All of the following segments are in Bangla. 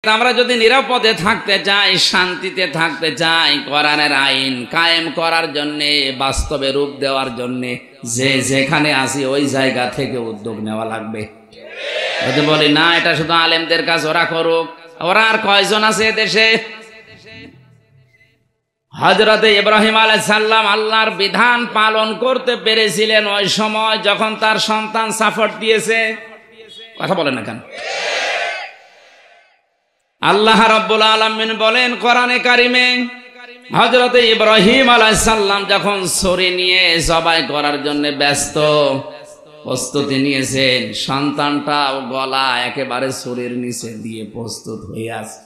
আমরা যদি নিরাপদে থাকতে চাই, শান্তিতে থাকতে চাই, কোরআনের আইন কায়েম করার জন্য, বাস্তবে রূপ দেওয়ার জন্য যে যেখানে আসি ওই জায়গা থেকে উদ্যোগ নেওয়া লাগবে। যদি বলি না এটা শুধু আলেমদের কাজ, ওরা করুক, ওরা আর কয়জন আছে দেশে? হযরতে ইব্রাহিম আলাইহিস সালাম আল্লাহর বিধান পালন করতে পেরেছিলেন ওই সময় যখন তার সন্তান সাপোর্ট দিয়েছে। কথা বলেন না কেন? আল্লাহ রাব্বুল আলামিন বলেন কোরআনে কারিমে, হযরতে ইব্রাহিম আলাইহিস সালাম যখন ছুরি নিয়ে জবাই করার জন্য ব্যস্ত, প্রস্তুতি নিয়েছেন, সন্তানটা গলা একেবারে ছুরির নিচে দিয়ে প্রস্তুত হয়ে আছে।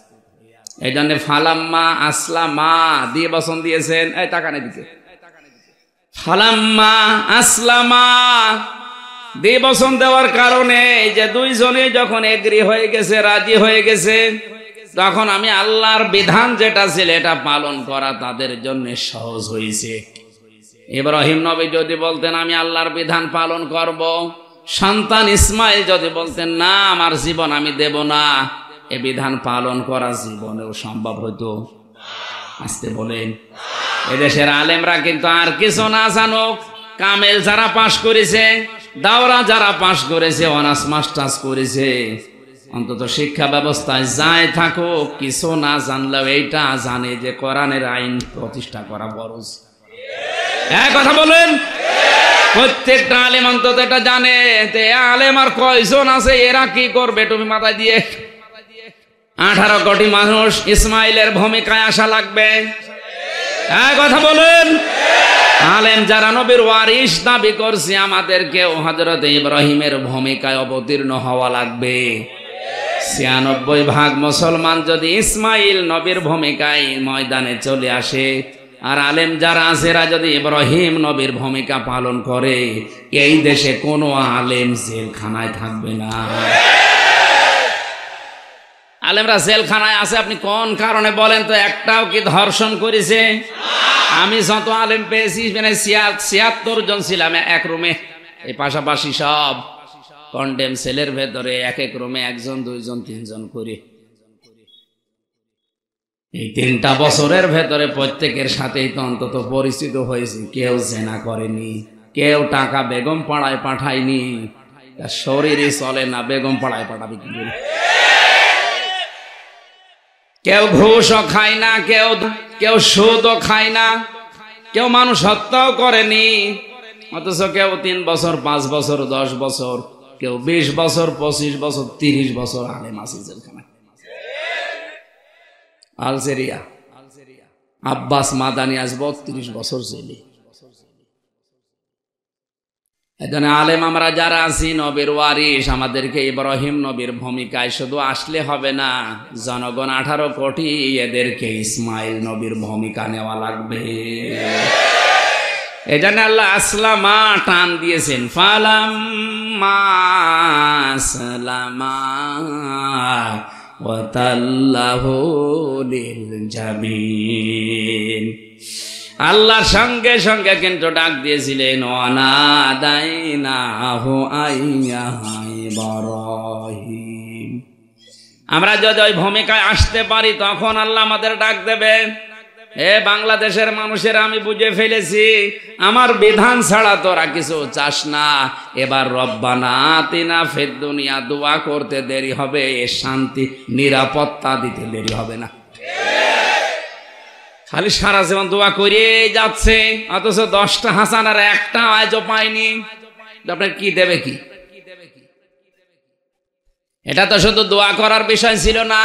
এই জন্য ফালাম্মা আসলামা দিয়ে বচন দিয়েছেন। এই তাকান এদিকে, ফালাম্মা আসলামা দিয়ে বচন দেওয়ার কারণে যে দুইজনে যখন এগ্রি হয়ে গেছে, রাজি হয়ে গেছে, তখন আমি আল্লাহর বিধান যেটা ছিল এটা পালন করা তাদের জন্য সহজ হয়েছে। ইব্রাহিম নবী যদি বলতেন আমি আল্লাহর বিধান পালন করব, সন্তান ইসমাইল যদি বলতেন না আমার জীবন আমি দেব না, এ বিধান পালন করা জীবনেও সম্ভব হতো? আসতে বলেন। এদেশের আলেমরা কিন্তু আর কিছু না জানুক, কামেল যারা পাশ করেছে, দাওরা যারা পাশ করেছে, অনার্স মাস্টার্স করেছে, অন্তত শিক্ষা ব্যবস্থায় যায় থাকুক, কিছু না জানলেও এইটা জানে যে কোরআনের আইন প্রতিষ্ঠা করা ফরজ। এক কথা বলেন, প্রত্যেকটা আলেম অন্তত এটা জানে। আলেম আর কয়জন আছে, এরা কি করবে? তুমি মাথায় দিয়ে 18 কোটি মানুষ ইসমাইলের ভূমিকায় আসা লাগবে। এক কথা বলেন, আলেম যারা নবীর ওয়ারিস দাবি করছে, আমাদেরকেও হযরত ইব্রাহিমের ভূমিকায় অবতীর্ণ হওয়া লাগবে। 96% মুসলমান যদি ইসমাইল নবীর ভূমিকায় ময়দানে চলে আসে, আর আলেম যারা আছে এরা যদি ইব্রাহিম নবীর ভূমিকা পালন করে, এই দেশে কোনো আলেম জেলখানায় থাকবে না। আলেমরা জেলখানায় আছে আপনি কোন কারণে বলেন তো? একটাও কি ধর্ষণ করেছে? আমি যত আলেম পেয়েছি, মানে 76 জন ছিলাম এক রুমে, এই পাশাপাশি সব কন্ডেম সেলের ভেতরে এক এক রুমে 1 জন 2 জন 3 জন করে। এই 3টা বছরের ভেতরে প্রত্যেকের সাথেই তো অন্তত পরিচিত হয়েছে। কেউ জেনা করেনি, কেউ টাকা বেগম পাড়ায় পাঠায়নি, তার শরীরই চলে না, বেগম পাড়ায় পাঠাবে কি করে? কেউ ঘুষও খায় না, কেউ সুদও খায় না, কেউ মানুষ হত্যাও করেনি, অথচ কেউ 3 বছর 5 বছর 10 বছর, কেউ 20 বছর 25 বছর 30 বছর আলেম আছে জেলখানায়। আলজেরিয়া আব্বাস মাদানি আজ 32 বছর জেলে। এজন্য আলেম আমরা যারা আছি নবীর ওয়ারিস, আমাদেরকে ইব্রাহিম নবীর ভূমিকায় শুধু আসলে হবে না, জনগণ 18 কোটি, এদেরকে ইসমাইল নবীর ভূমিকা নেওয়া লাগবে। এজন্য আল্লাহ আসলামা টান দিয়েছেন, ফালাম্মা আসলামা ওয়া তাল্লাহু লিল জাবিন। আল্লাহর সঙ্গে সঙ্গে কিন্তু ডাক দিয়েছিলেন, ওয়ানাদাইনাহু আইয়া ইব্রাহিম। আমরা যদি ওই ভূমিকায় আসতে পারি তখন আল্লাহ আমাদের ডাক দেবে। বাংলাদেশের মানুষের আমি বুঝে ফেলেছি, আমার বিধান ছাড়া তোরা কিছু চাস না। এবার রব্বানা আতিনা ফিদ দুনিয়া দোয়া করতে দেরি হবে, শান্তি নিরাপত্তা দিতে দেরি হবে না। খালি সারা জীবন দোয়া করে যাচ্ছে, অথচ 10টা হাসানার একটা আজও পায়নি। আপনার কি দেবে? কি এটা তো শুধু দোয়া করার বিষয় ছিল না।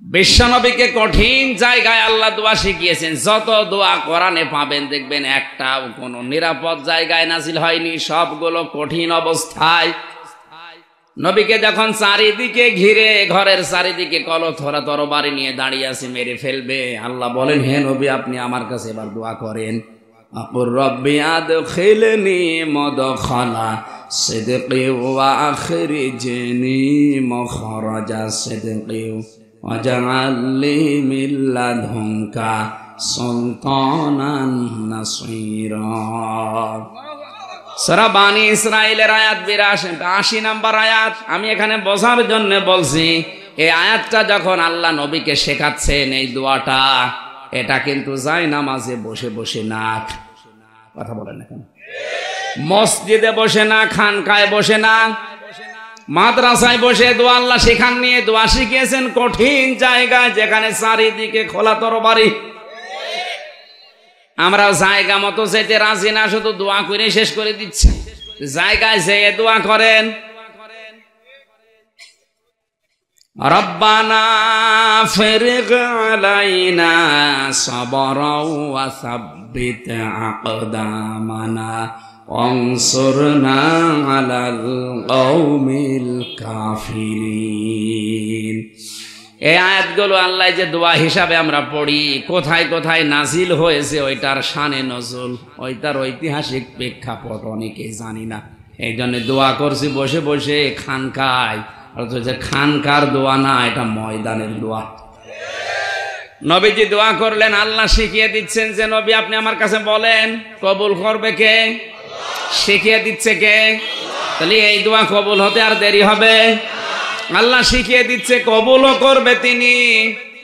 বিশ্বনবীকে কঠিন জায়গায় আল্লাহ দোয়া শিখিয়েছেন। যত দোয়া কোরআনে পাবেন দেখবেন একটাও কোনো নিরাপদ জায়গায় নাজিল হয়নি, সবগুলো কঠিন অবস্থায়। নবীকে যখন চারিদিকে ঘিরে, ঘরের চারিদিকে কলথরা তরবারি নিয়ে দাঁড়িয়ে আছে, মেরে ফেলবে, আল্লাহ বলেন, হে নবী আপনি আমার কাছে এবার দোয়া করেন, আকুর রব্বি আদখিলনি মুদখালা সিদকি ওয়া আখরিজনি মুখরাজা সিদকি ওয়াজআল লি মিন লাদুনকা সুলতানান নাসীরা। সূরা বানী ইসরাঈলের আয়াত 82 নম্বর আয়াত। আমি এখানে বোঝার জন্য বলছি, এই আয়াতটা যখন আল্লাহ নবীকে শেখাচ্ছেন এই দোয়াটা, এটা কিন্তু যায় নামাজে বসে বসে না, কথা বলেন এখন, মসজিদে বসে না, খানকায় বসে না, মাদ্রাসায় বসে দোয়া আল্লাহ শেখাননি। দোয়া শিখিয়েছেন কঠিন জায়গায়, যেখানে চারিদিকে খোলা তরবারি। আমরা জায়গা মতো যেতে রাজি না, শুধু দোয়া করে শেষ করে দিচ্ছি। জায়গায় যেয়ে দোয়া করেন, রব্বানা ফিরগ আলাইনা সাবরাও ওয়া সাব্বিত আকদামানা ওয়ানসুরনা আলাল কওমিল কাফিরিন। এই আয়াতগুলো আল্লাহ যে দোয়া হিসাবে আমরা পড়ি, কোথায় কোথায় নাজিল হয়েছে ওইটার শানে নজুল, ওইটার ঐতিহাসিক প্রেক্ষাপট অনেকেই জানি না। এই জন্য দোয়া করছি বসে বসে খানকায়, অথচ খানকার দোয়া না, এটা ময়দানের দোয়া। নবীজি দোয়া করলেন, আল্লাহ শিখিয়ে দিচ্ছেন যে নবী আপনি আমার কাছে বলেন, কবুল করবে কে? শিখিয়ে দিচ্ছে কে? তাহলে এই দোয়া কবুল হতে আর দেরি হবে? আল্লাহ শিখিয়ে দিচ্ছে, কবুলও করবে তিনি।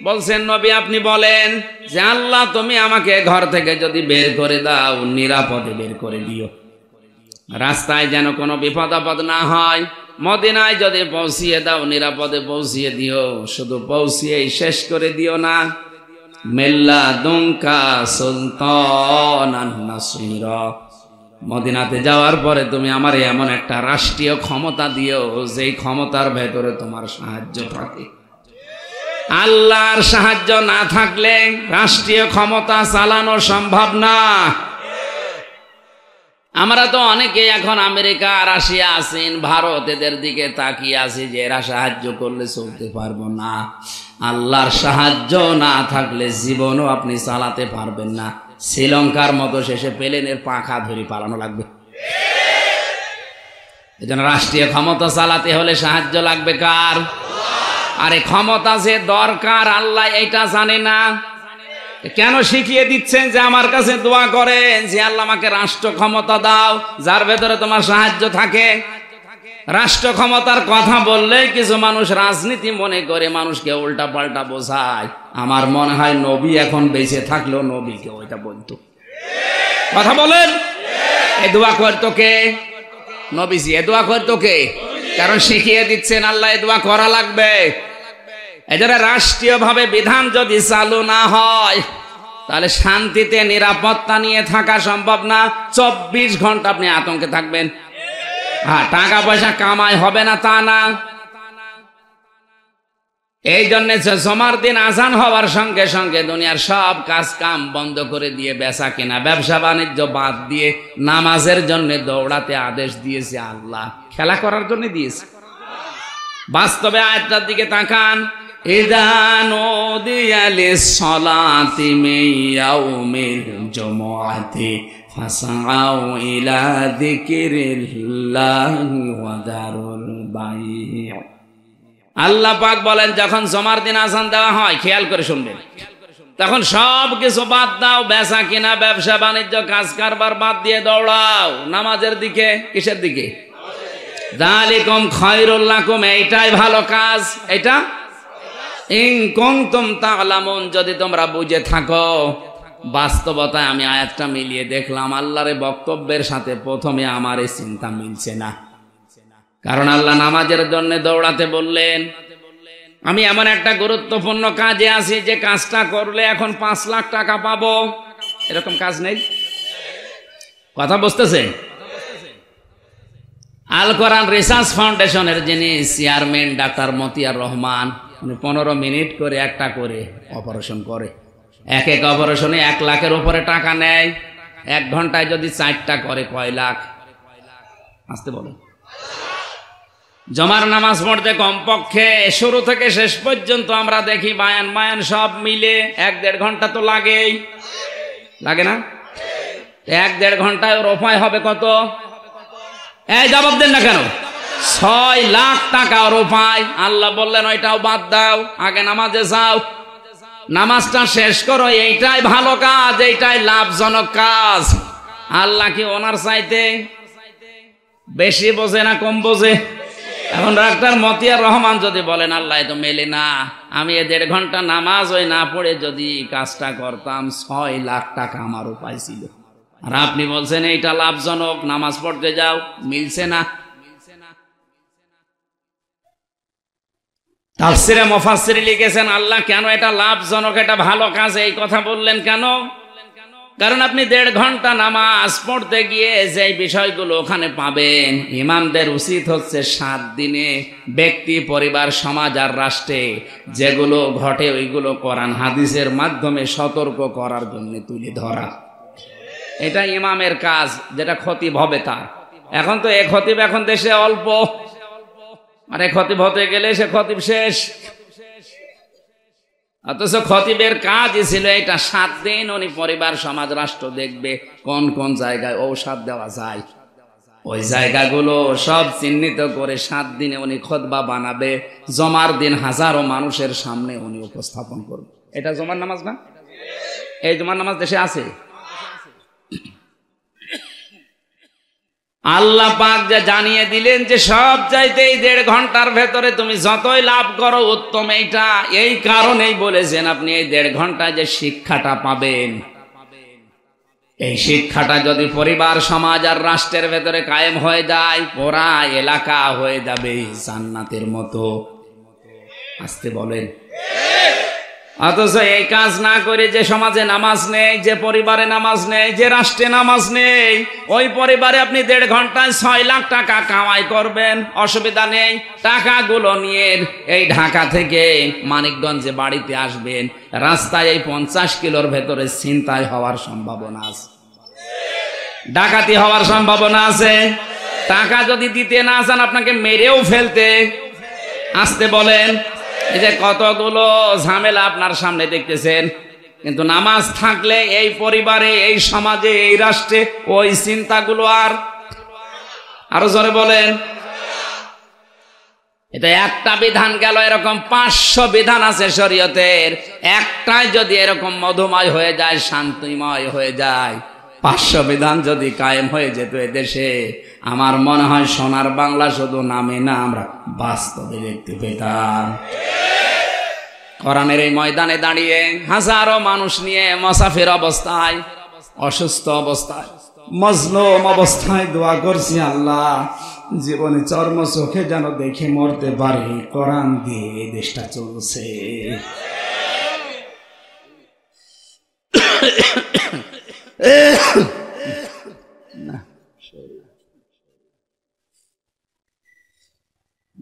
বলছেন নবী আপনি বলেন যে আল্লাহ তুমি আমাকে ঘর থেকে যদি বের করে দাও, নিরাপদে বের করে দিও, রাস্তায় যেন কোনো বিপদ আপদ না হয়। মদিনায় যদি পৌঁছিয়ে দাও, নিরাপদে পৌঁছিয়ে দিও, শুধু পৌঁছিয়েই শেষ করে দিও না। মিল্লা দুঙ্কা সুলতানান নাসিরা, মদিনাতে যাওয়ার পরে তুমি আমার এমন একটা রাষ্ট্রীয় ক্ষমতা দিও, যেই ক্ষমতার ভেতরে তোমার সাহায্য থাকে। আল্লাহর সাহায্য না থাকলে রাষ্ট্রীয় ক্ষমতা চালানো সম্ভব না। আমরা তো অনেকে এখন আমেরিকা, রাশিয়া, চীন, ভারত এদের দিকে তাকিয়ে আছি যে এরা সাহায্য করলে চলতে পারবো না। আল্লাহর সাহায্য না থাকলে জীবনও আপনি চালাতে পারবেন না। শ্রীলঙ্কার মতো শেষে প্লেনের পাখা ধরে পালানো লাগবে। এজন্য রাষ্ট্রীয় ক্ষমতা চালাতে হলে সাহায্য লাগবে কার? আরে ক্ষমতা যে দরকার আল্লাহ এইটা জানে না, কেন শিখিয়ে দিচ্ছেন যে আমার কাছে দোয়া করেন যে আল্লাহ আমাকে রাষ্ট্র ক্ষমতা দাও, যার ভেতরে তোমার সাহায্য থাকে। রাষ্ট্র ক্ষমতার কথা বললে কিছু মানুষ রাজনীতি মনে করে মানুষকে উল্টা পাল্টা বোঝায়। আমার মনে হয় নবী এখন বেঁচে থাকলেও নবীকে ওইটা বলতো। কথা বলেন, এই দোয়া করতো কে? নবীজি। এ দোয়া করতো কে? কারণ শিখিয়ে দিচ্ছেন আল্লাহ এ দোয়া করা লাগবে। এদের রাষ্ট্রীয় ভাবে বিধান যদি চালু না হয়, তাহলে শান্তিতে নিরাপত্তা নিয়ে থাকা সম্ভব না। 24 ঘন্টা আপনি আতঙ্কে থাকবেন। হ্যাঁ, টাকা পয়সা কামাই হবে না তা না। এই জন্য জমার দিন আজান হওয়ার সঙ্গে সঙ্গে দুনিয়ার সব কাজ কাম বন্ধ করে দিয়ে, বেচা কেনা, ব্যবসা বাণিজ্য বাদ দিয়ে নামাজের জন্য দৌড়াতে আদেশ দিয়েছে আল্লাহ। খেলা করার জন্য দিয়েছে। বাস্তবে আয়াতটার দিকে তাকান, ইযা নুদিয়া লিস-সালাতি মিন ইয়াউমিল জুমআতি ফাসআউ ইলা যিকরিল্লাহি ওয়া দারুল বাই'। আল্লাহ পাক বলেন, যখন জমার দিন আযান দেওয়া হয়, খেয়াল করে শুনবেন, তখন সব কিছু বাদ দাও, বেচা কিনা, ব্যবসা বাণিজ্য, কাজ কারবার বাদ দিয়ে দৌড়াও নামাজের দিকে। কিসের দিকে? যালিকুম খায়রুল লাকুম, এইটাই ভালো কাজ। এটা ইন কুনতুম তা'লামুন, যদি তোমরা বুঝে থাকো। বাস্তবতায় আমি আয়াতটা মিলিয়ে দেখলাম আল্লাহর বক্তব্যের সাথে প্রথমে আমার এই চিন্তা মিলছে না। কারণ আল্লাহ নামাজের জন্য দৌড়াতে বললেন। আমি এমন একটা গুরুত্বপূর্ণ কাজে আছি যে কাজটা করলে এখন 5 লাখ টাকা পাবো, এরকম কাজ নেই। কথা বুঝতেছেন? আল কোরআন রিসার্চ ফাউন্ডেশনের যিনি চেয়ারম্যান ডাক্তার মতিয়ার রহমান, উনি 15 মিনিট করে একটা করে অপারেশন করে। এক এক অপারেশনে 1 লাখের উপরে টাকা নেয়। 1 ঘন্টায় যদি 4টা করে কয় লাখ? আসতে বলেন। জমার নামাজ পড়তে কমপক্ষে শুরু থেকে শেষ পর্যন্ত আমরা দেখি বায়ান সব মিলে 1-1.5 ঘন্টা তো লাগেই, লাগে না? 1-1.5 ঘন্টায় ওর উপায় হবে কত? এই জবাব দেন না কেন? 6 লাখ টাকা ওর উপায়। আল্লাহ বললেন ওইটাও বাদ দাও, আগে নামাজে যাও, নামাজটা শেষ করো। এইটাই ভালো কাজ, এইটাই লাভজনক কাজ। আল্লাহ কি ওনার চাইতে বেশি বোঝে না কম বোঝে? এখন ডাক্তার মতিয়ার রহমান যদি বলেন আল্লাহ তো মেলে না, আমি 1.5 ঘন্টা নামাজ ওই না পড়ে যদি কাজটা করতাম 6 লাখ টাকা আমার উপায় ছিল। আর আপনি বলছেন এইটা লাভজনক, নামাজ পড়তে যাও, মিলছে না। তাফসিরে মুফাসসির লিখেছেন আল্লাহ কেন এটা লাভজনক, এটা ভালো কাজ এই কথা বললেন কেন? কারণ আপনি 1.5 ঘন্টা নামাজ পড়তে গিয়ে যে বিষয়গুলো ওখানে পাবেন, ইমামদের উচিত হচ্ছে 7 দিনে ব্যক্তি, পরিবার, সমাজ আর রাষ্ট্রে যেগুলো ঘটে ওইগুলো কোরআন হাদিসের মাধ্যমে সতর্ক করার জন্য তুলে ধরা। এটা ইমামের কাজ, যেটা খতিব হবে তার। এখন তো এ খতিব এখন দেশে অল্প, আর এ খতিব হতে গেলে সে খতিব শেষ। অথচ খতিবের কাজই ছিল এটা 7 দিন উনি পরিবার, সমাজ, রাষ্ট্র দেখবে কোন কোন জায়গায় ঔষধ দেওয়া যায়, ওই জায়গাগুলো সব চিহ্নিত করে 7 দিনে উনি খুতবা বানাবে, জমার দিন হাজারো মানুষের সামনে উনি উপস্থাপন করবে। এটা জমার নামাজ না? এই জমার নামাজ দেশে আছে? আল্লাহ পাক যা জানিয়ে দিলেন যে সব চাইতে এই 1.5 ঘন্টার ভেতরে তুমি যতই লাভ করো উত্তম এইটা। এই কারণেই বলেছেন আপনি এই 1.5 ঘন্টায় যে শিক্ষাটা পাবেন, এই শিক্ষাটা যদি পরিবার, সমাজ আর রাষ্ট্রের ভেতরে কায়েম হয়ে যায়, পুরা এলাকা হয়ে যাবে জান্নাতের মতো। আসতে বলেন। অথচ এই কাজ না করে যে সমাজে নামাজ নেই, যে পরিবারে নামাজ নেই, যে রাষ্ট্রে নামাজ নেই, ওই পরিবারে আপনি 1.5 ঘন্টায় 6 লাখ টাকা কামাই করবেন, অসুবিধা নেই। টাকাগুলো নিয়ে এই ঢাকা থেকে মানিকগঞ্জে বাড়িতে আসবেন, রাস্তায় এই 50 কিলোর ভেতরে ছিনতাই হওয়ার সম্ভাবনা আছে, ডাকাতি হওয়ার সম্ভাবনা আছে। টাকা যদি দিতে না চান আপনাকে মেরেও ফেলতে। আসতে বলেন। এই যে কতগুলো ঝামেলা আপনার সামনে দেখতেছেন, কিন্তু নামাজ থাকলে এই পরিবারে, এই সমাজে, এই রাষ্ট্রে ওই চিন্তাগুলো আর। আরো জোরে বলেন। এটা একটা বিধান গেল, এরকম 500 বিধান আছে শরীয়তের। একটাই যদি এরকম মধুময় হয়ে যায়, শান্তিময় হয়ে যায়, 500 বিধান যদি কায়েম হয়ে যেত এদেশে, আমার মনে হয় সোনার বাংলা শুধু নামে না, আমরা বাস্তবে দেখতে পেতাম। কোরআনের এই ময়দানে দাঁড়িয়ে হাজারো মানুষ নিয়ে মুসাফির অবস্থায়, অসুস্থ অবস্থায়, মজলুম অবস্থায় দোয়া করছি, আল্লাহ জীবনে চর্ম চোখে যেন দেখে মরতে পারি, কোরআন দিয়ে এই দেশটা চলছে।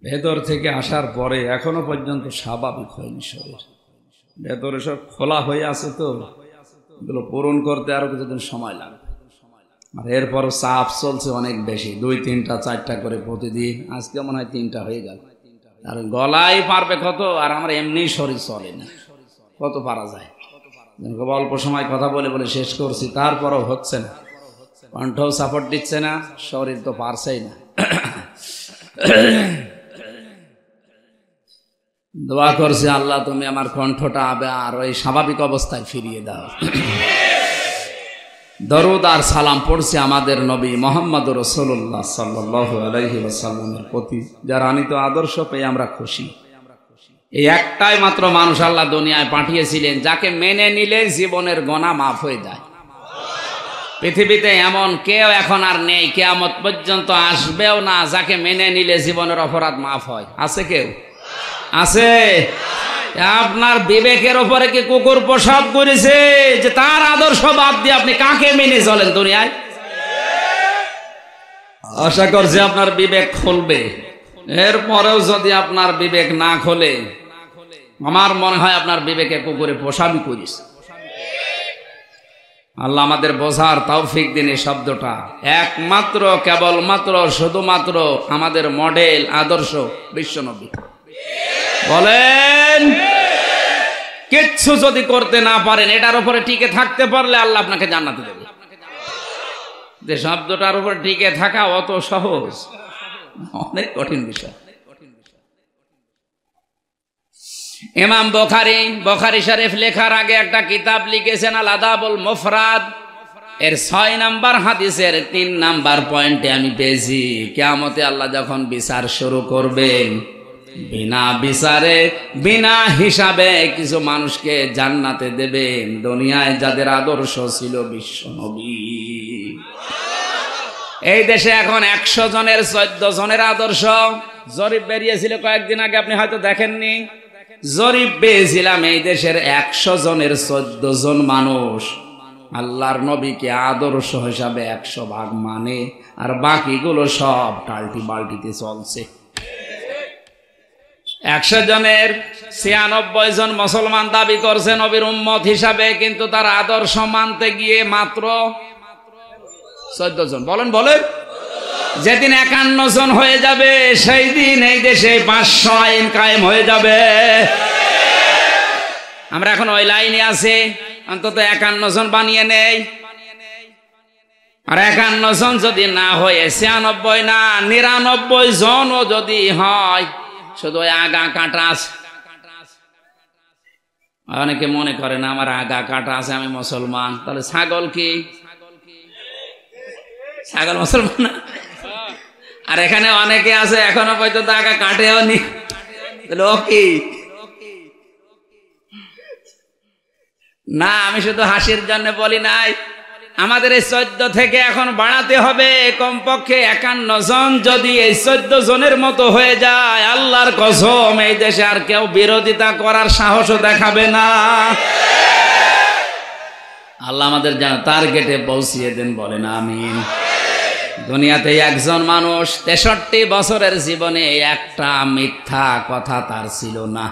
ভেতর থেকে আসার পরে এখনো পর্যন্ত স্বাভাবিক হয়নি শরীর, ভেতরে সব খোলা হয়ে আছে, তো এগুলো পূরণ করতে আরো কিছুদিন সময় লাগবে। আর এরপরও চাপ চলছে অনেক বেশি, 2, 3টা 4টা করে প্রতিদিন। আজকে মনে হয় 3টা হয়ে গেল। আর গলায় পারবে কত, আর আমার এমনি শরীর চলে না, কত পারা যায়। অল্প সময় কথা বলে বলে শেষ করছি, তারপরও হচ্ছে না, কণ্ঠও সাপোর্ট দিচ্ছে না, শরীর তো পারছেই না। দোয়া করছি, আল্লাহ তুমি আমার কণ্ঠটা আবার ওই স্বাভাবিক অবস্থায় ফিরিয়ে দাও। দরুদ আর সালাম পড়ছি আমাদের নবী মুহাম্মদ রাসূলুল্লাহ সাল্লাল্লাহু আলাইহি ওয়াসাল্লামের প্রতি, যার আনিত আদর্শ পেয়ে আমরা খুশি। এই একটাই মাত্র মানুষ আল্লাহ দুনিয়ায় পাঠিয়েছিলেন, যাকে মেনে নিলে জীবনের গুনাহ মাফ হয়ে যায়। পৃথিবীতে এমন কেউ এখন আর নেই, কিয়ামত পর্যন্ত আসবেও না, যাকে মেনে নিলে জীবনের অপরাধ মাফ হয়। আছে কেউ? আছে? আপনার বিবেকের উপরে কি কুকুর প্রসব করেছে যে তার আদর্শ বাদ দিয়ে আপনি কাকে মেনে চলেন দুনিয়ায়? আশা করছি আপনার বিবেক খুলবে। এরপরেও যদি আপনার বিবেক না খোলে, আমার মনে হয় আপনার বিবেকে কুকুরে প্রসাবই করেছে। আল্লাহ আমাদের বোঝার তৌফিক দিন। এই শব্দটা একমাত্র, কেবলমাত্র, শুধুমাত্র আমাদের মডেল আদর্শ বিশ্বনবী। বলেন, কিচ্ছু যদি করতে না পারেন, এটার উপরে টিকে থাকতে পারলে আল্লাহ আপনাকে জান্নাতে দেবে। যে শব্দটার উপর টিকে থাকা অত সহজ, অনেক কঠিন বিষয়। ইমাম বুখারী শরীফ লেখার আগে একটা কিতাব লিখেছেন, আল আদাবুল মুফরাদ। এর 6 নাম্বার হাদিসের 3 নাম্বার পয়েন্টে আমি পেয়েছি, কিয়ামতে আল্লাহ যখন বিচার শুরু করবেন, বিনা বিচারে বিনা হিসাবে কিছু মানুষকে জান্নাতে দেবেন, দুনিয়ায় যাদের আদর্শ ছিল বিশ্ব নবী। এই দেশে এখন 100 জনের 14 জনের আদর্শ। জরিপ বেরিয়েছিল কয়েকদিন আগে, আপনি হয়তো দেখেননি। জরিপ পেয়েছিলাম এই দেশের 100 জনের 14 জন মানুষ আল্লাহর নবীকে আদর্শ হিসাবে 100 ভাগ মানে, আর বাকিগুলো সব টাল্টি বাল্টিতে চলছে। 100 জনের 96 জন মুসলমান দাবি করছে নবীর উম্মত হিসাবে, কিন্তু তার আদর্শ মানতে গিয়ে মাত্র 14 জন। বলেন বলেন। যেদিন 51 জন হয়ে যাবে সেই দিন এই দেশে 500 আইন কায়েম হয়ে যাবে। আমরা এখন ওই লাইনে আছি, অন্তত 51 জন বানিয়ে নেই। আর 51 জন যদি না হয়ে 96 না 99 জনও যদি হয়, শুধু ওই আগা কাটা আছে। অনেকে মনে করে না আমার আগা কাটা আছে, আমি মুসলমান। তাহলে ছাগল কি? ছাগল মুসলমান না? আর এখানে অনেকে আছে এখনো পর্যন্ত আগা কাটেও নি, কি না? আমি শুধু হাসির জন্য বলি নাই, আমাদের এই 14 থেকে এখন বাড়াতে হবে কমপক্ষে 51 জন। যদি এই 14 জনের মতো হয়ে যায়, আল্লাহর কসম এই দেশে আর কেউ বিরোধিতা করার সাহসও দেখাবে না। আল্লাহ আমাদের যেন টার্গেটে পৌঁছিয়ে দেন, বলেন আমিন। দুনিয়াতে একজন মানুষ 63 বছরের জীবনে একটা মিথ্যা কথা তার ছিল না।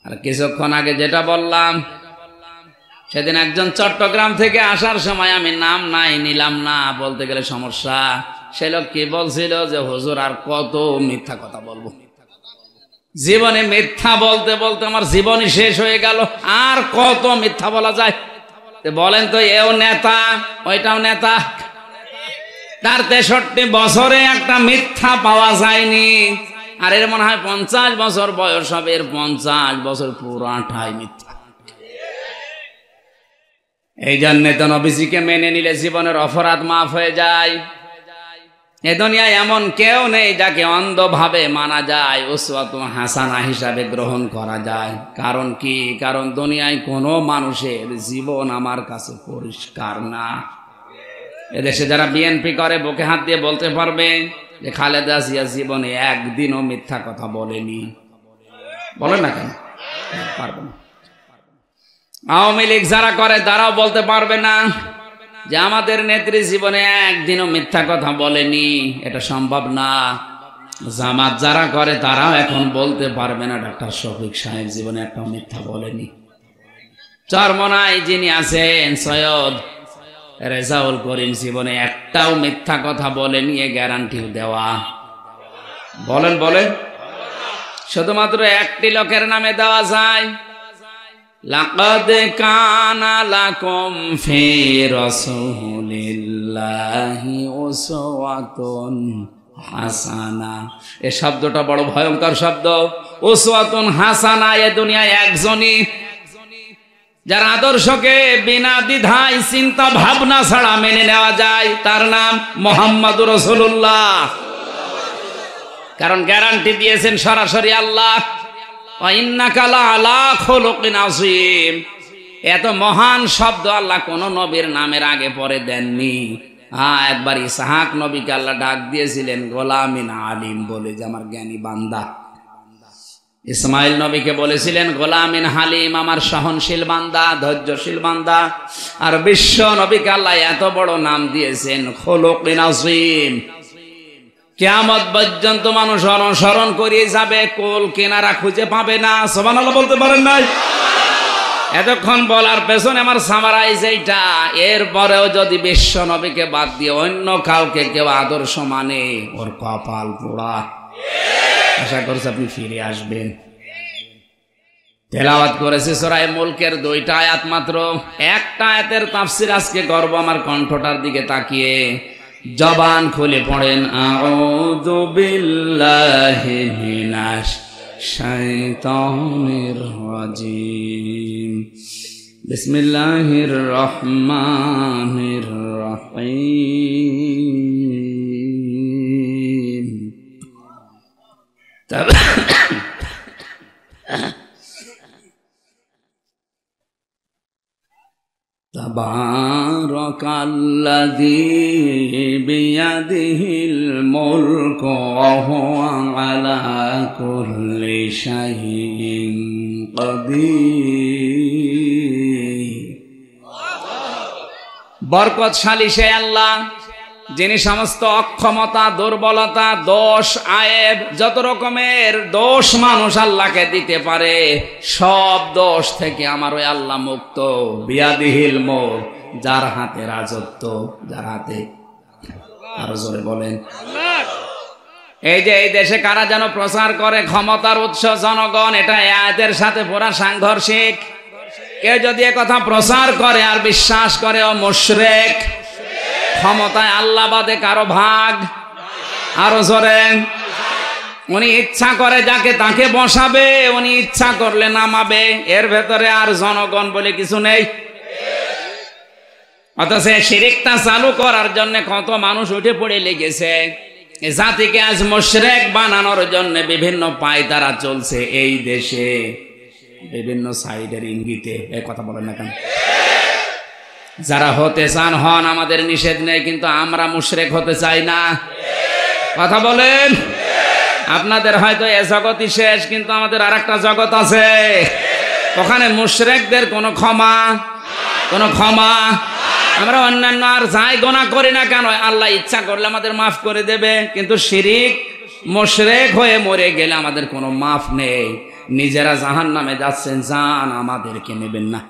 আর কিছুক্ষণ আগে যেটা বললাম, সেদিন একজন চট্টগ্রাম থেকে আসার সময়, আমি নাম নাই নিলাম না, বলতে গেলে সমস্যা, সে লোক কি বলছিল যে হুজুর আর কত মিথ্যা কথা বলবো, জীবনে মিথ্যা বলতে বলতে আমার জীবনই শেষ হয়ে গেল, আর কত মিথ্যা বলা যায়। বলেন তো, এও নেতা ওইটাও নেতা, তার 63 বছরে একটা মিথ্যা পাওয়া যায়নি। আর এর মনে হয় 50 বছর বয়স হবে, এর 50 বছর পুরাটাই মিথ্যা। এই জন্য তো নবীজিকে মেনে নিলে জীবনের অপরাধ মাফ হয়ে যায়। এ দুনিয়ায় এমন কেউ নেই যাকে অন্ধভাবে মানা যায়, উসওয়াতুন হাসানা হিসাবে গ্রহণ করা যায়। কারণ কি? কারণ দুনিয়ায় কোনো মানুষের জীবন আমার কাছে পরিষ্কার না। এদেশে যারা বিএনপি করে বুকে হাত দিয়ে বলতে পারবে যে খালেদা জিয়া জীবনে একদিনও মিথ্যা কথা বলেনি? বলেন না কেন? পারবে না। আওয়ামী লীগ যারা করে তারাও বলতে পারবে না যে আমাদের নেত্রী জীবনে একদিনও মিথ্যা কথা বলেনি, এটা সম্ভব না। জামাত যারা করে তারাও এখন বলতে পারবে না ডক্টর শফিক সাহেব জীবনে একটা মিথ্যা বলেনি। চরমনায় যিনি আছেন সৈয়দ রেজাউল করিম জীবনে একটাও মিথ্যা কথা বলেনি, এ গ্যারান্টিও দেওয়া। বলেন বলেন। শুধুমাত্র একটি লোকের নামে দেওয়া যায়, লাকাদ কানা লাকুম ফি রাসূলিল্লাহি উসওয়াতুন হাসানা। এই শব্দটা বড় ভয়ঙ্কর শব্দ। উসওয়াতুন হাসানা এ দুনিয়ায় একজনই, যার আদর্শকে বিনা দ্বিধায় চিন্তা ভাবনা ছাড়া মেনে নেওয়া যায়, তার নাম মুহাম্মদুর রাসূলুল্লাহ। কারণ গ্যারান্টি দিয়েছেন সরাসরি আল্লাহ, ওয়া ইন্নাকা লাআলা খুলুকিন আযীম। এত মহান শব্দ আল্লাহ কোন নবীর নামের আগে পরে দেননি। একবার ইসহাক নবীকে আল্লাহ ডাক দিয়েছিলেন গোলামিন আলিম বলে, যে আমার জ্ঞানী বান্দা। ইসমাইল নবীকে বলেছিলেন গোলামিন হালিম, আমার সহনশীল বান্দা, ধৈর্যশীল বান্দা। আর বিশ্ব নবীকে আল্লাহ এত বড় নাম দিয়েছেন খুলুকিন আযীম। কিয়ামত পর্যন্ত মানুষ অনুসরণ করিয়ে যাবে, কোল কেনারা খুঁজে পাবে না। সুবহানাল্লাহ বলতে পারেন নাই? এতক্ষণ বলার পেছনে আমার সামারাইজ এইটা। এরপরেও যদি বিশ্ব নবীকে বাদ দিয়ে অন্য কাউকে কেউ আদর্শ মানে, ওর কপাল পোড়া। আশা করছি আপনি ফিরে আসবেন। তেলাওয়াত করেছি সূরা মুলকের 2টা আয়াত মাত্র। একটা আয়াতের তাফসীর আজকে করব আমার কণ্ঠটার দিকে তাকিয়ে। জবান খুলে পড়েন আউযু বিল্লাহি মিনাশ শাইতানির রাজিম। বিসমিল্লাহির রহমানির রহিম। তাবারাকাল্লাযী বিয়াদিহিল মুলকু ওয়া হুয়া আলা কুল্লি শাইইন কাদির। বরকতশালী সে আল্লাহ যিনি সমস্ত অক্ষমতা, দুর্বলতা, দোষ, আয়েব, যত রকমের দোষ মানুষ আল্লাহকে দিতে পারে সব দোষ থেকে আমার ওই আল্লাহ মুক্ত। বিয়াদিহিল মুলক, যার হাতে রাজত্ব, যার হাতে, আরো জোরে বলেন। এই যে এই দেশে কারা যেন প্রচার করে ক্ষমতার উৎস জনগণ, এটা আয়াতের সাথে পুরা সাংঘর্ষিক। কেউ যদি এ কথা প্রচার করে আর বিশ্বাস করে ও মুশরিক। ক্ষমতায় আল্লাহ বাদে কারো ভাগ, আরো জোরে। উনি ইচ্ছা করে যাকে তাকে বসাবে, উনি ইচ্ছা করলে নামাবে, এর ভেতরে আর জনগণ বলে কিছু নেই। অথচ শিরিকটা চালু করার জন্য কত মানুষ উঠে পড়ে লেগেছে। জাতিকে আজ মুশরিক বানানোর জন্য বিভিন্ন পায়তারা চলছে এই দেশে, বিভিন্ন সাইডের ইঙ্গিতে। এই কথা বলেন না কেন? যারা হতে চান হন, আমাদের নিষেধ নেই, কিন্তু আমরা মুশরিক হতে চাই না। কথা বলেন। আপনাদের হয়তো এ জগৎই শেষ, কিন্তু আমাদের আরেকটা জগৎ আছে, ওখানে মুশরিকদের কোনো ক্ষমা, কোনো ক্ষমা। আমরা অন্যান্য আর যাই গোনা করি না কেন, আল্লাহ ইচ্ছা করলে আমাদের মাফ করে দেবে, কিন্তু শিরিক মুশরিক হয়ে মরে গেলে আমাদের কোনো মাফ নেই। নিজেরা জাহান্নামে যাচ্ছেন, জান আমাদেরকে নেবেন না।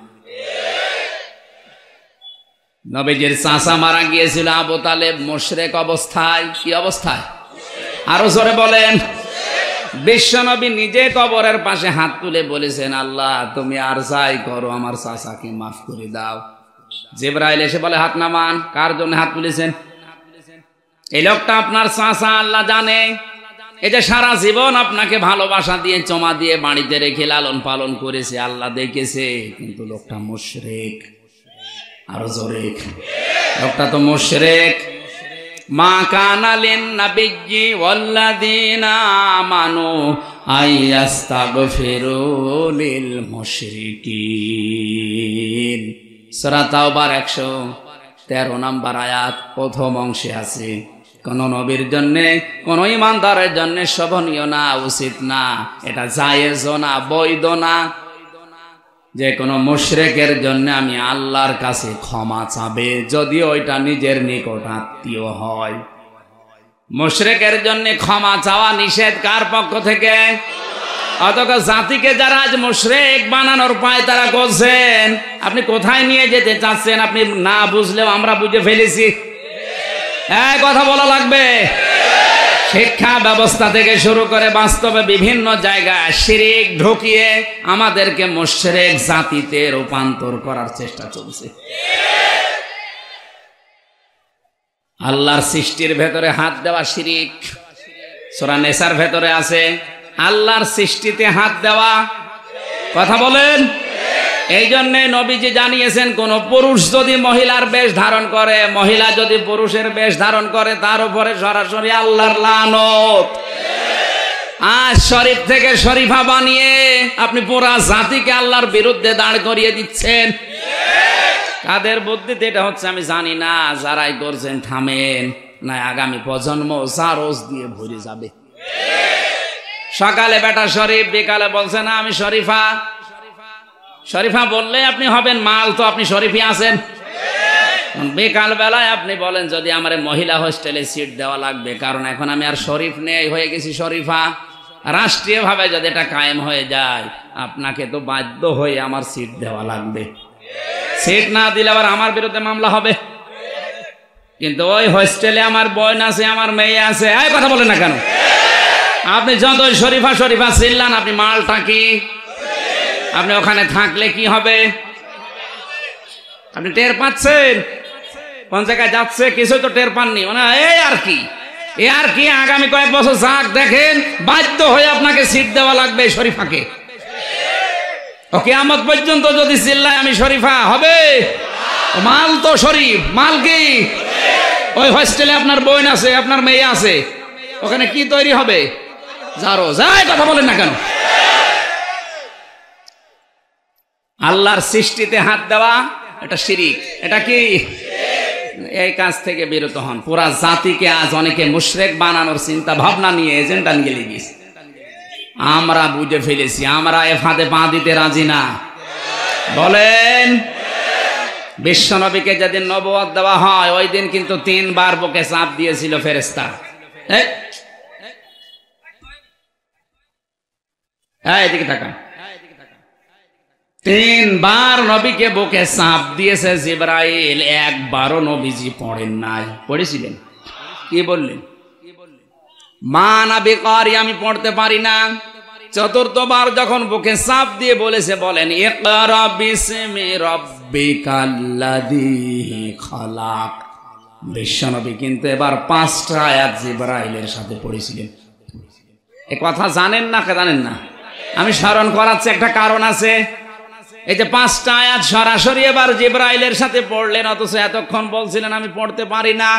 নবীজির চাচা মারা গিয়েছিল আবু তালেব মুশরিক অবস্থায়। কি অবস্থায়? আরো জোরে বলেন। বিশ্বনবী নিজে কবরের পাশে হাত তুলে বলেছেন, আল্লাহ তুমি আর যাই করো আমার চাচাকে মাফ করে দাও। জিবরাইল এসে বলে, হাত নামান। কার জন্য হাত তুলেছেন? এই লোকটা আপনার চাচা, আল্লাহ জানে। এই যে সারা জীবন আপনাকে ভালোবাসা দিয়ে চমা দিয়ে বাড়িতে রেখে লালন পালন করেছে, আল্লাহ দেখেছে, কিন্তু লোকটা মুশরিক। আরো জোরে, লোকটা তো মুশরিক। মা কানা লিন নাবিয়্যি ওয়াল্লাযীনা আমানু আইয়াস্তাগফিরু লিল মুশরিকিন। সূরা তাওবার 113 নম্বর আয়াত, প্রথম অংশে আছে, কোন নবীর জন্য, কোন ইমানদারের জন্য শোভনীয় না, উচিত না, এটা জায়েজ না, বৈধ না যে কোনো মুশরিকের জন্য আমি আল্লাহর কাছে ক্ষমা চাবে, যদি ওইটা নিজের নিকট আত্মীয় হয়। মুশরিকের জন্য ক্ষমা চাওয়া নিষেধ কার পক্ষ থেকে? অথচ জাতিকে যারা আজ মুশরিক বানানোর পায়তারা করছেন, আপনি কোথায় নিয়ে যেতে চাচ্ছেন আপনি না বুঝলেও আমরা বুঝে ফেলেছি। এই কথা বলা লাগবে। শিক্ষা ব্যবস্থা থেকে শুরু করে বাস্তবে বিভিন্ন জায়গায় শিরিক ঢুকিয়ে আমাদেরকে মুশরিক জাতিতে রূপান্তর করার চেষ্টা চলছে। আল্লাহর সৃষ্টির ভেতরে হাত দেওয়া শিরিক। সূরা নিসার ভেতরে আছে আল্লাহর সৃষ্টিতে হাত দেওয়া। কথা বলেন। এই জন্যে নবীজি জানিয়েছেন, কোন পুরুষ যদি মহিলার বেশ ধারণ করে, মহিলা যদি পুরুষের বেশ ধারণ করে, তার উপরে সরাসরি আল্লাহর লানত। আজ শরীফ থেকে শরীফা বানিয়ে আপনি পুরা জাতিকে আল্লাহর বিরুদ্ধে দাঁড় করিয়ে দিচ্ছেন। কাদের বুদ্ধিতে এটা হচ্ছে আমি জানি না। যারাই করছেন থামেন, না আগামী প্রজন্ম জারজ দিয়ে ভরে যাবে। সকালে বেটা শরীফ, বিকালে বলছে না আমি শরীফা। শরীফা বললে আপনি হবেন মাল, তো আপনি শরীফই আছেন। বিকাল বেলায় আপনি বলেন যদি আমার মহিলা হোস্টেলে সিট দেওয়া লাগবে, কারণ এখন আমি আর শরীফ নেই, হয়ে গেছি শরীফা। রাষ্ট্রীয়ভাবে যদি এটা কায়েম হয়ে যায়, আপনাকে তো বাধ্য হয়ে আমার সিট দেওয়া লাগবে। সিট না দিলে আবার আমার বিরুদ্ধে মামলা হবে। কিন্তু ওই হোস্টেলে আমার বোন আছে, আমার মেয়ে আছে, এই কথা বলেন না কেন? আপনি যতই শরীফা শরীফা চিল্লান, আপনি মালটা কি? আপনি ওখানে থাকলে কি হবে? আপনি টের পাচ্ছেন কোন জায়গায় যাচ্ছে? কিছু তো টের পাননি। মানে এই আর কি, এ আর কি, আগামী কয়েক বছর যাক, দেখেন বাধ্য হয়ে আপনাকে সিট দেওয়া লাগবে শরীফাকে। ও কিয়ামত পর্যন্ত যদি চিল্লায় আমি শরীফা হবে? মাল তো শরীফ, মাল কি? ওই হোস্টেলে আপনার বোন আছে, আপনার মেয়ে আছে, ওখানে কি তৈরি হবে? যারো যায়, কথা বলেন না কেন? আল্লাহর সৃষ্টিতে হাত দেওয়া এটা শিরিক। এটা কি? এই কাজ থেকে বিরত হন। পুরা জাতিকে আজ অনেকে মুশরিক বানানোর চিন্তা ভাবনা নিয়ে এজেন্ডা নিয়ে লেগেছে। আমরা বুঝে ফেলেছি, আমরা এ ফাঁদে পা দিতে রাজি না। বলেন, বিশ্বনবীকে যেদিন নবুয়ত দেওয়া হয় ওই দিন কিন্তু 3 বার বুকে চাপ দিয়েছিল ফেরেশতা। এদিকে তাকান, 3 বার নবীকে বুকে চাপ দিয়েছে জিবরাইল, একবারও নবীজি পড়েন নাই। পড়েছিলেন? কি বললেন? মা না বেকারি, আমি পড়তে পারি না। 4বার যখন বুকে চাপ দিয়ে বলেছে, বলেন ইকরা বিসমি রাব্বিকাল্লাযী খালাক। বিশ্বনবী কিন্তু এবার 5টা আয়াত জিবরাইলের সাথে পড়েছিলেন। এই কথা জানেন না? জানেন না? আমি স্মরণ করাচ্ছি, একটা কারণ আছে। এই যে 5টা আয়াত সরাসরি এবার জিবরাইলের সাথে পড়লেন, অথচ এতক্ষণ বলছিলেন আমি পড়তে পারি না।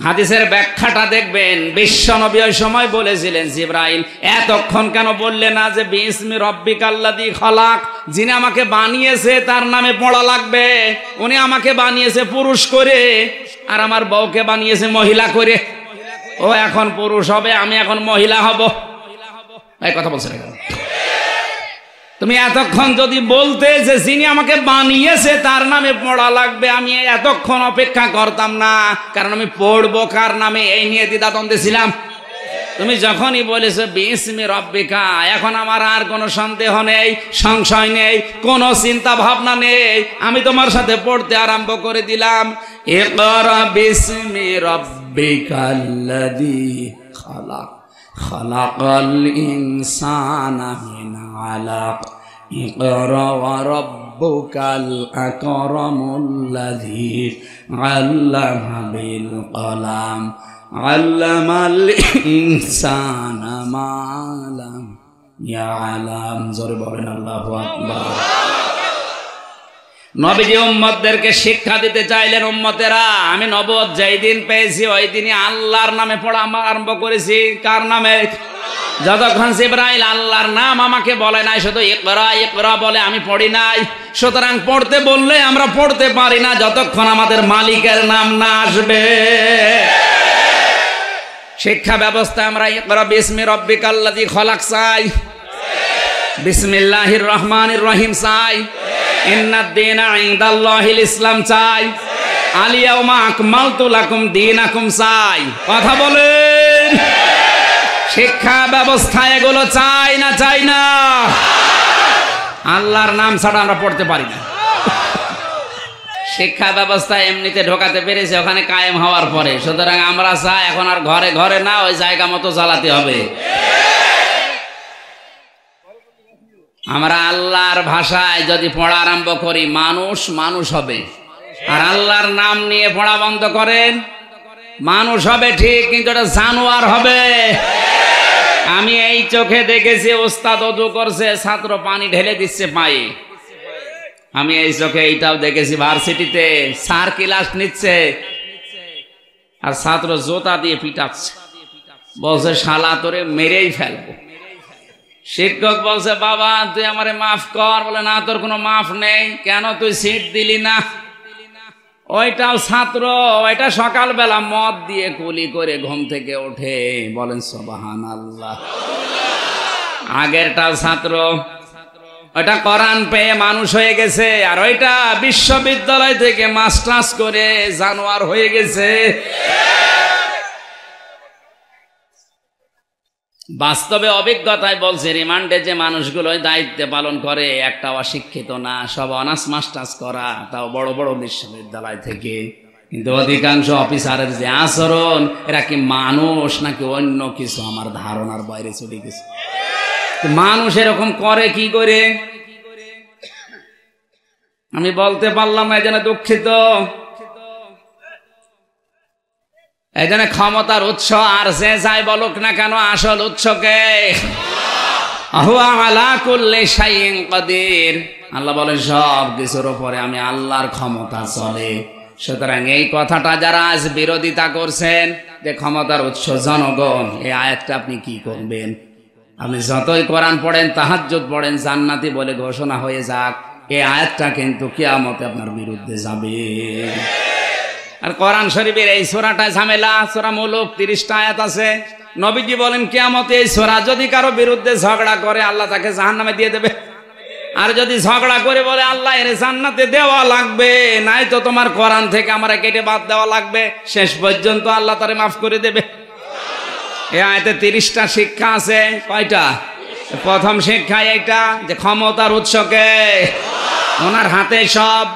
হাদিসের ব্যাখ্যাটা দেখবেন, বিশ্বনবী ওই সময় বলেছিলেন জিবরাইল এতক্ষণ কেন বললে না যে বিসমি রাব্বিকাল্লাযী খালাক, যিনি আমাকে বানিয়েছে তার নামে পড়া লাগবে। উনি আমাকে বানিয়েছে পুরুষ করে, আর আমার বউকে বানিয়েছে মহিলা করে। ও এখন পুরুষ হবে, আমি এখন মহিলা হব। এই কথা বলছেন কেন? তুমি এতক্ষণ যদি বলতে যে যিনি আমাকে বানিয়েছে তার নামে পড়া লাগবে, আমি এতক্ষণ অপেক্ষা করতাম না, কারণ আমি পড়বো কার নামে এই নিয়ে দ্বিধাদ্বন্দ্বে ছিলাম। তুমি যখনই বলেছো বিসমি রাব্বিকা, এখন আমার আর কোনো সন্দেহ নেই, সংশয় নেই, কোনো চিন্তা ভাবনা নেই, আমি তোমার সাথে পড়তে আরম্ভ করে দিলাম। ইকরা বিসমি রাব্বিকাল্লাযী খালাক, খালাকাল ইনসানা মিন আলাক, ইকরা ওয়া রাব্বুকাল আকরামুল্লাযী আল্লামা বিল কলাম, আল্লামাল ইনসানা মা লাম ইয়ালাম। জোরে বলেন আল্লাহু আকবার। নবীজি উম্মতদেরকে শিক্ষা দিতে চাইলেন, উম্মতেরা আমি নবুয়ত যেই দিন পেয়েছি ওই দিনই আল্লাহর নামে পড়া আরম্ভ করেছি। কার নামে? যতক্ষণ জিবরাইল আল্লাহর নাম আমাকে বলে নাই, শুধু ইকরা ইকরা বলে আমি পড়ি নাই। সুতরাং পড়তে বললে আমরা পড়তে পারি না যতক্ষণ আমাদের মালিকের নাম না আসবে। শিক্ষা ব্যবস্থায় আমরা ইকরা বিসমি রাব্বিকাল্লাযী খালাক চাই, বিসমিল্লাহির রহমানির রহিম চাই, ইন্নাদ দীনা ইনদাল্লাহিল ইসলাম চাই, আল ইয়াউমা আকমালতু লাকুম দীনাকুম চাই। কথা বলেন, শিক্ষা ব্যবস্থা এগুলো চাই না? চাই না? আল্লাহর নাম ছাড়া আমরা পড়তে পারি না। শিক্ষা ব্যবস্থা এমনিতে ঢোকাতে পেরেছে ওখানে কায়েম হওয়ার পরে। সুতরাং আমরা চাই এখন আর ঘরে ঘরে না, ওই জায়গা মতো চালাতে হবে। আমরা আল্লাহর ভাষায় যদি পড়া আরম্ভ করি মানুষ মানুষ হবে, আর আল্লাহর নাম নিয়ে পড়া বন্ধ করেন মানুষ হবে ঠিক, কিন্তু এটা জানোয়ার হবে। আমি এই চোখে দেখেছি ওস্তাদ ওযু করছে, ছাত্র পানি ঢেলে দিচ্ছে পায়ে। আমি এই চোখে এইটাও দেখেছি ভার্সিটিতে স্যার ক্লাস নিচ্ছে আর ছাত্র জোতা দিয়ে পিটাচ্ছে, বলছে শালা তোরে মেরেই ফেলবো। শিক্ষক বলছে বাবা তুই আমারে মাফ কর, বলে না তোর কোনো মাফ নেই। কেন? তুই সিট দিলি না। ওইটাও ছাত্র, ওইটা সকালবেলা মদ দিয়ে কুলি করে ঘুম থেকে ওঠে, বলেন সুবহানাল্লাহ। আগেরটাও ছাত্র, ওইটা কোরআন পেয়ে মানুষ হয়ে গেছে, আর ওইটা বিশ্ববিদ্যালয় থেকে মাস্টার্স করে জানোয়ার হয়ে গেছে। বাস্তবে অভিজ্ঞতায় বলছে, রিমান্ডে যে মানুষগুলো দায়িত্ব পালন করে একটা অশিক্ষিত না, সব অনার্স মাস্টার্স করা, তাও বড় বড় বিশ্ববিদ্যালয় থেকে। কিন্তু অধিকাংশ অফিসারের যে আচরণ, এরা কি মানুষ নাকি অন্য কিছু আমার ধারণার বাইরে চলে গেছে। মানুষ এরকম করে কি করে আমি বলতে পারলাম না, এই জন্য দুঃখিত। এই জন্য ক্ষমতার উৎস আর যে যাই বলুক না কেন, আসল উৎসকে হুয়া আলা কুল্লি শাইইন কাদির, আল্লাহ বলেন সব কিছুর উপরে আমি আল্লাহর ক্ষমতা চলে। সুতরাং এই কথাটা যারা আজ বিরোধিতা করছেন যে ক্ষমতার উৎস জনগণ, এই আয়াতটা আপনি কি করবেন? আপনি যতই কোরআন পড়েন, তাহাজ্জুদ পড়েন, জান্নাতি বলে ঘোষণা হয়ে যাক, এই আয়াতটা কিন্তু কিয়ামতে আপনার বিরুদ্ধে যাবে। আর কোরআন শরীফের এই সূরাটা ঝামেলা, সূরা মুলুক 30টা আয়াত আছে। নবীজি বলেন কিয়ামতে এই সূরা যদি কারো বিরুদ্ধে ঝগড়া করে আল্লাহ তাকে জাহান্নামে দিয়ে দেবে। আর যদি ঝগড়া করে বলে আল্লাহ এর জান্নাতে দেওয়া লাগবে, নাই তো তোমার কোরআন থেকে আমার কেটে বাদ দেওয়া লাগবে, শেষ পর্যন্ত আল্লাহ তারে মাফ করে দেবে। এই আয়াতে 30টা শিক্ষা আছে। কয়টা? প্রথম শিক্ষা এইটা যে ক্ষমতার উৎসকে ওনার হাতে সব।